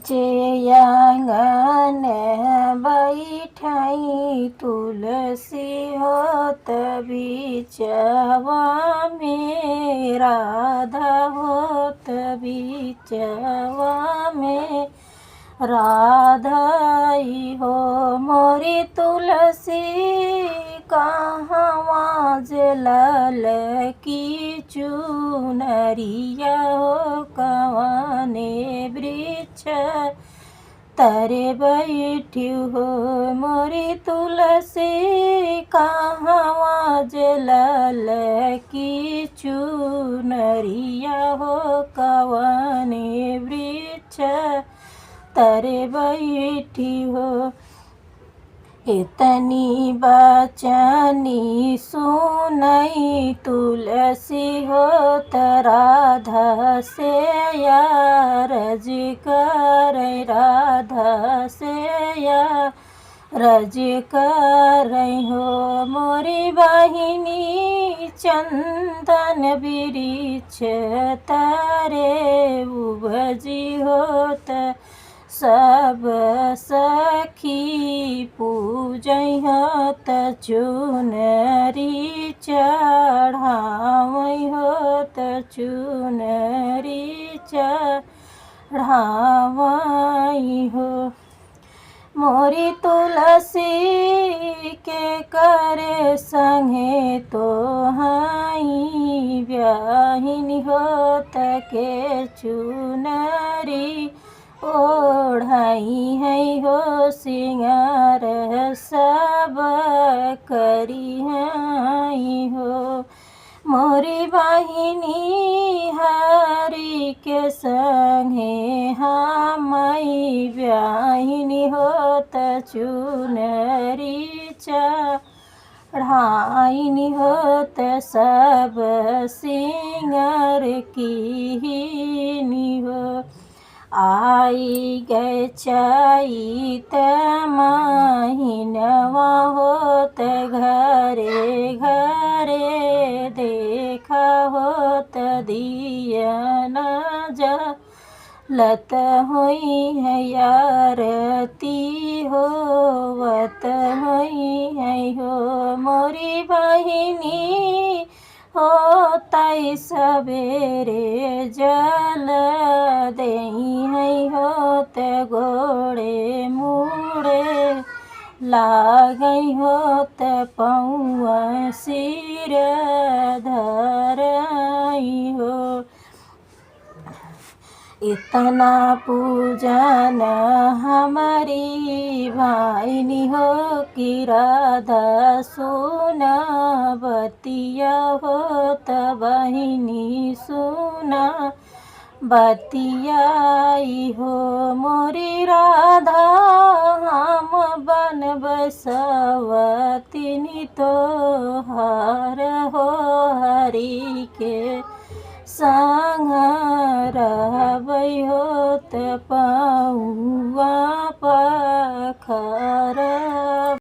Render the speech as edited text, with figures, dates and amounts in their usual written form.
बीचे आंगन बैठाई तुलसी होत बीचवा में राधा होत बीचवा में राधाई हो मोरी तुलसी कहवा जलाल की चुनरिया हो कवाने वृक्ष तरे बैठी हो मोरी तुलसी कहवा जलाल की चुनरिया हो कवाने वृक्ष तरे बैठी हो। इतनी बचनी सुनई तुलसी हो राधा से यारज कर राधा से यारज कर हो मोरी बहिनी चंदन वृक्ष तारे उपजी होत सब सखी पूजई होत चुनरी चढ़ावई होत चुनरी चढ़ावई हो मोरी तुलसी के करे संगे तो हाई ब्याहिनी होत के चुनरी ओढ़ाई है हो सिंगार सब करी है हो मोरी बहिनी हरि के संगे हमई ब्याहिनी होत चुनरी चढ़ाईनी होत सब सिंगार की हो आई गए चैत महीनवा होत घरे घरे देखा होत दियन जलत हुई है यारती होवत हुई है हो मोरी बहिनी होताई सवेरे जल देई है होत गोड़े मुड़े लागई होत पौआ सिर धरई हो इतना पूजन हमारी भाईनी हो कि राधा सुना बतिया होत बहिनी सुना बतियाई हो मोरी राधा हम बन बसवतिनी तो हर हो हरि के संग रहबै होत पौआ पखर